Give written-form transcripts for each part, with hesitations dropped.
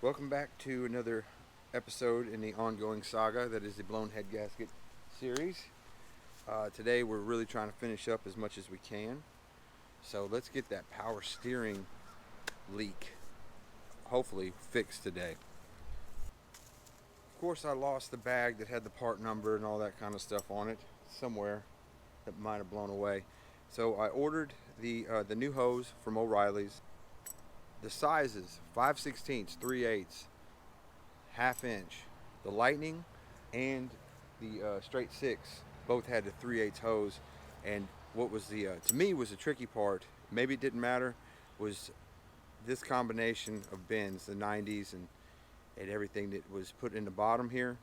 Welcome back to another episode in the ongoing saga that is the blown head gasket series. Today we're really trying to finish up as much as we can. So let's get that power steering leak hopefully fixed today. Of course I lost the bag that had the part number and all that kind of stuff on it somewhere that might have blown away. So I ordered the new hose from O'Reilly's. The sizes 5/16, 3/8, ½ inch. The Lightning and the straight 6 both had the 3/8 hose. And what was the to me was the tricky part, maybe it didn't matter, was this combination of bends, the 90s and everything that was put in the bottom here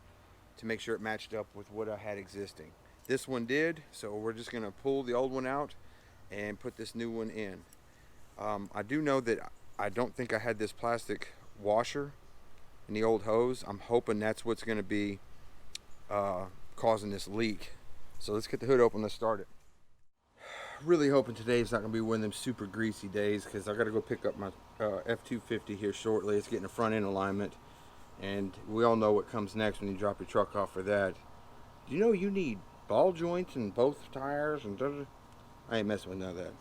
to make sure it matched up with what I had existing. This one did, so we're just going to pull the old one out and put this new one in. I do know that I don't think I had this plastic washer in the old hose. I'm hoping that's what's going to be causing this leak. So let's get the hood open, let's start it. Really hoping today's not going to be one of them super greasy days, because I got to go pick up my F250 here shortly. It's getting a front end alignment, and we all know what comes next when you drop your truck off for that. Do you know you need ball joints in both tires? And I ain't messing with none of that.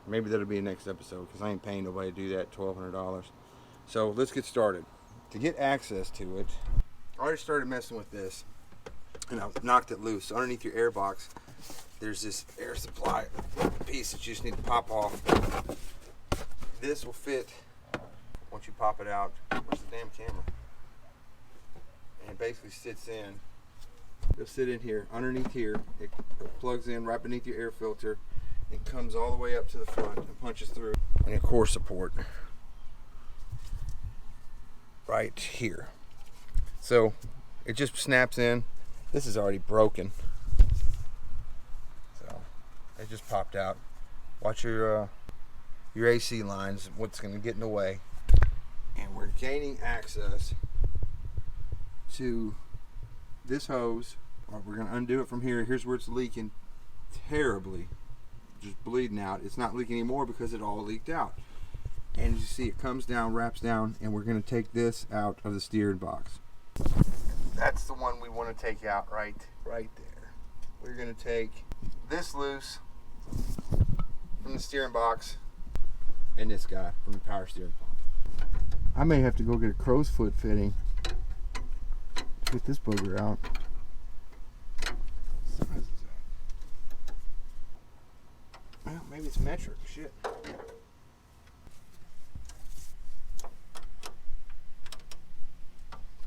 Maybe that'll be the next episode, because I ain't paying nobody to do that, $1,200. So let's get started. To get access to it, I already started messing with this, and I knocked it loose. So underneath your air box, there's this air supply piece that you just need to pop off. This will fit once you pop it out. Where's the damn camera? And it basically sits in. It'll sit in here, underneath here. It plugs in right beneath your air filter. It comes all the way up to the front and punches through. And a core support right here. So it just snaps in. This is already broken, so it just popped out. Watch your AC lines, what's going to get in the way. And we're gaining access to this hose. We're going to undo it from here. Here's where it's leaking terribly, just bleeding out. It's not leaking anymore because it all leaked out. And as you see, it comes down, wraps down, and we're going to take this out of the steering box. That's the one we want to take out right there. We're going to take this loose from the steering box and this guy from the power steering pump. I may have to go get a crow's foot fitting to get this booger out. What size is that? Well, maybe it's metric. Shit.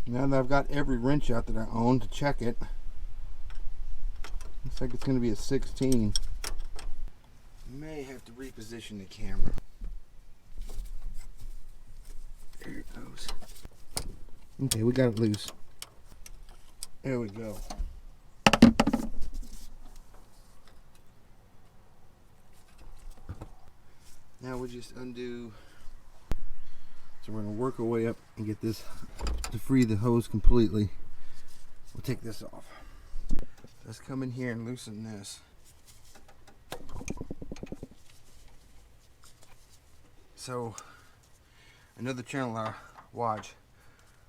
Now that I've got every wrench out that I own to check it, looks like it's going to be a 16. May have to reposition the camera. There it goes. Okay, we got it loose. There we go. Now we'll just undo. So we're going to work our way up and get this to free the hose completely. We'll take this off. Let's come in here and loosen this. So another channel I watch,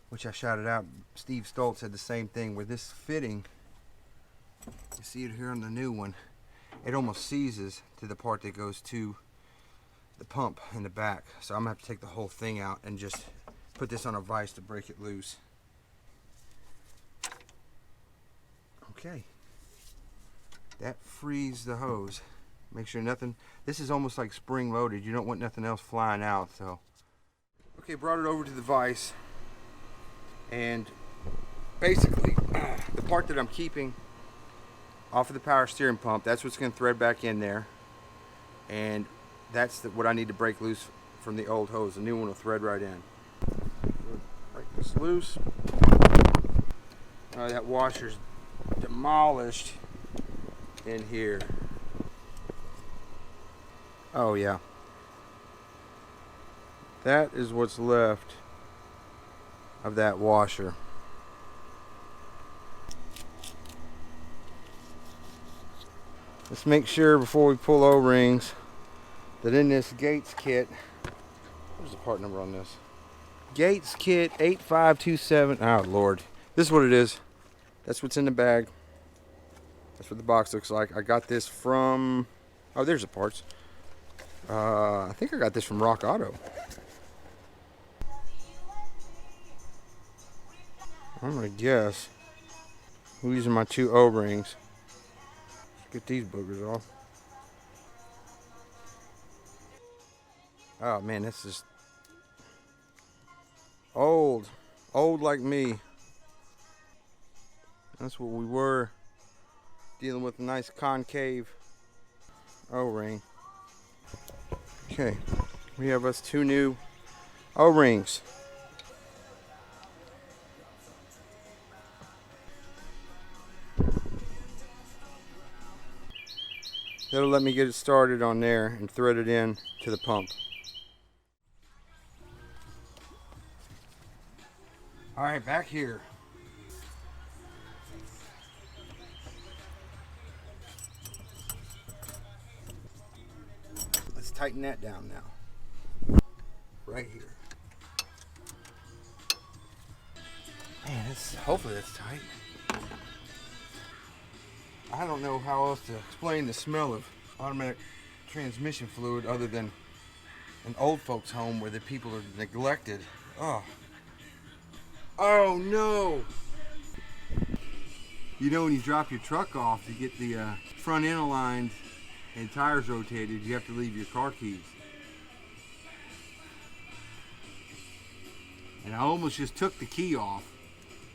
which I shouted out, Steve Stoltz, said the same thing, where this fitting, you see it here on the new one, it almost seizes to the part that goes to the pump in the back. So I'm gonna have to take the whole thing out and just put this on a vise to break it loose. Okay, that frees the hose. Make sure nothing, this is almost like spring loaded, you don't want nothing else flying out. So okay, brought it over to the vise, and basically the part that I'm keeping off of the power steering pump, that's what's going to thread back in there, and that's what I need to break loose from the old hose. The new one will thread right in. Break this loose. That washer's demolished in here. Oh yeah. That is what's left of that washer. Let's make sure before we pull O-rings that in this Gates kit, where's the part number on this? Gates kit 8527. Oh Lord, this is what it is. That's what's in the bag. That's what the box looks like. I got this from, oh, there's the parts. I think I got this from Rock Auto. I'm gonna guess. These are my two O-rings. Let's get these boogers off. Oh man, this is old. Old like me. That's what we were. Dealing with a nice concave O-ring. Okay, we have us two new O-rings. That'll let me get it started on there and thread it in to the pump. All right, back here. Let's tighten that down now. Right here. Man, hopefully that's tight. I don't know how else to explain the smell of automatic transmission fluid other than an old folks home where the people are neglected. Oh. Oh no! You know, when you drop your truck off to get the front end aligned and tires rotated, you have to leave your car keys. And I almost just took the key off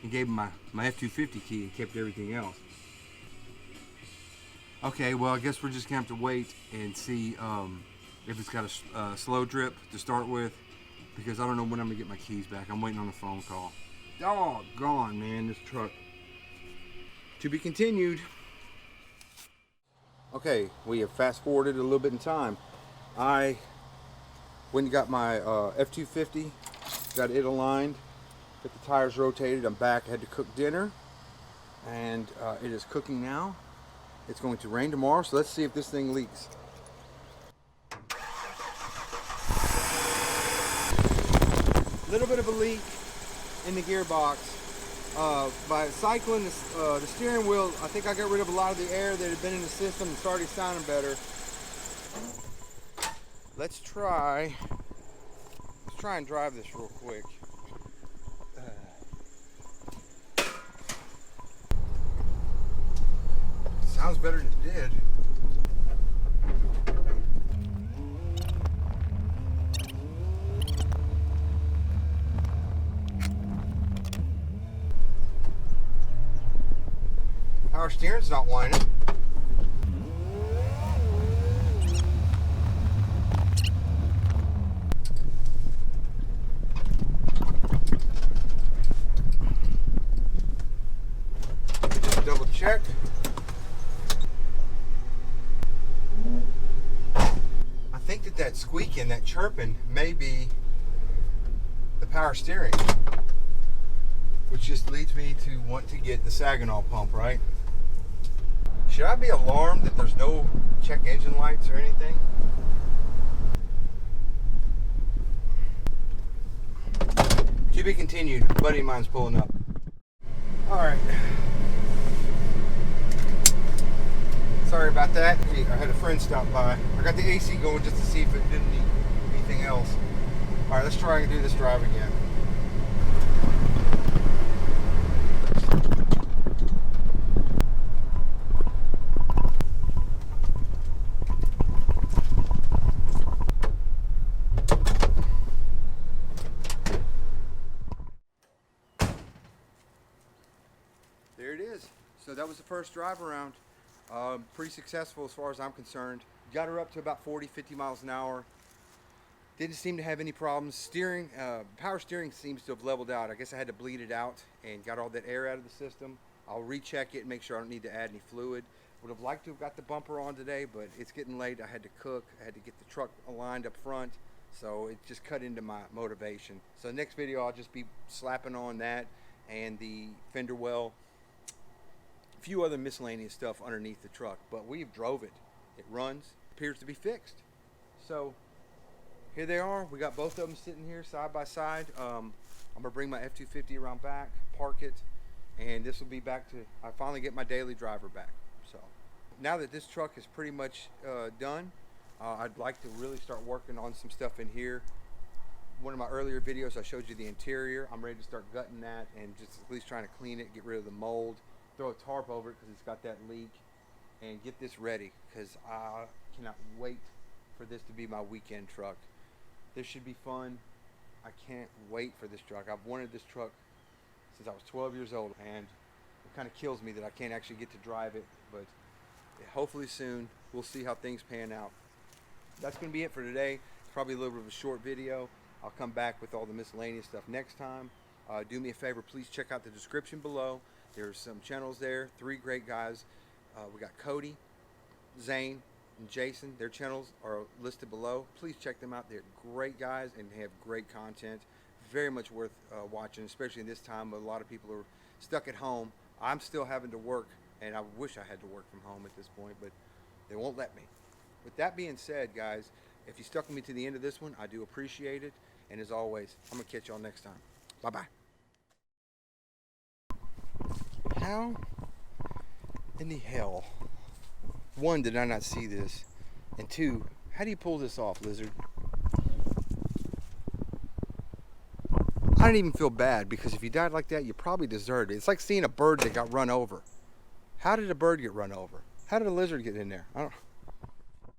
and gave him my F250 key and kept everything else. Okay, well, I guess we're just gonna have to wait and see if it's got a slow drip to start with, because I don't know when I'm gonna get my keys back. I'm waiting on a phone call. Doggone, man, this truck. To be continued. Okay, we have fast forwarded a little bit in time. I went and got my F250, got it aligned, got the tires rotated. I'm back. I had to cook dinner, and it is cooking now. It's going to rain tomorrow, so let's see if this thing leaks. Little bit of a leak in the gearbox. By cycling the steering wheel, I think I got rid of a lot of the air that had been in the system and started sounding better. Let's try and drive this real quick. Sounds better than it did. Power steering's not whining. Just double check. I think that squeaking, that chirping may be the power steering, which just leads me to want to get the Saginaw pump, right? Should I be alarmed that there's no check engine lights or anything? To be continued. A buddy of mine's pulling up. Alright. Sorry about that. I had a friend stop by. I got the AC going just to see if it didn't need anything else. Alright, let's try and do this drive again. There it is. So that was the first drive around. Pretty successful as far as I'm concerned. Got her up to about 40-50 miles an hour. Didn't seem to have any problems. Steering, power steering seems to have leveled out. I guess I had to bleed it out and got all that air out of the system. I'll recheck it and make sure I don't need to add any fluid. Would have liked to have got the bumper on today, but it's getting late. I had to cook. I had to get the truck aligned up front. So it just cut into my motivation. So next video, I'll just be slapping on that and the fender well. A few other miscellaneous stuff underneath the truck, but we've drove it. It runs, appears to be fixed. So here they are. We got both of them sitting here side by side. I'm gonna bring my F250 around back, park it, and this will be back to, I finally get my daily driver back. So now that this truck is pretty much done, I'd like to really start working on some stuff in here. One of my earlier videos, I showed you the interior. I'm ready to start gutting that and just at least trying to clean it, get rid of the mold, throw a tarp over it because it's got that leak, and get this ready because I cannot wait for this to be my weekend truck. This should be fun. I can't wait for this truck. I've wanted this truck since I was 12 years old, and it kind of kills me that I can't actually get to drive it, but hopefully soon. We'll see how things pan out. That's going to be it for today. It's probably a little bit of a short video. I'll come back with all the miscellaneous stuff next time. Do me a favor, please check out the description below. There's some channels there, 3 great guys. We got Cody, Zane, and Jason. Their channels are listed below. Please check them out. They're great guys and they have great content. Very much worth watching, especially in this time when a lot of people are stuck at home. I'm still having to work, and I wish I had to work from home at this point, but they won't let me. With that being said, guys, if you stuck with me to the end of this one, I do appreciate it. And as always, I'm going to catch y'all next time. Bye-bye. How in the hell, 1, did I not see this? And 2, how do you pull this off, Lizard? I didn't even feel bad because if you died like that, you probably deserved it. It's like seeing a bird that got run over. How did a bird get run over? How did a lizard get in there? I don't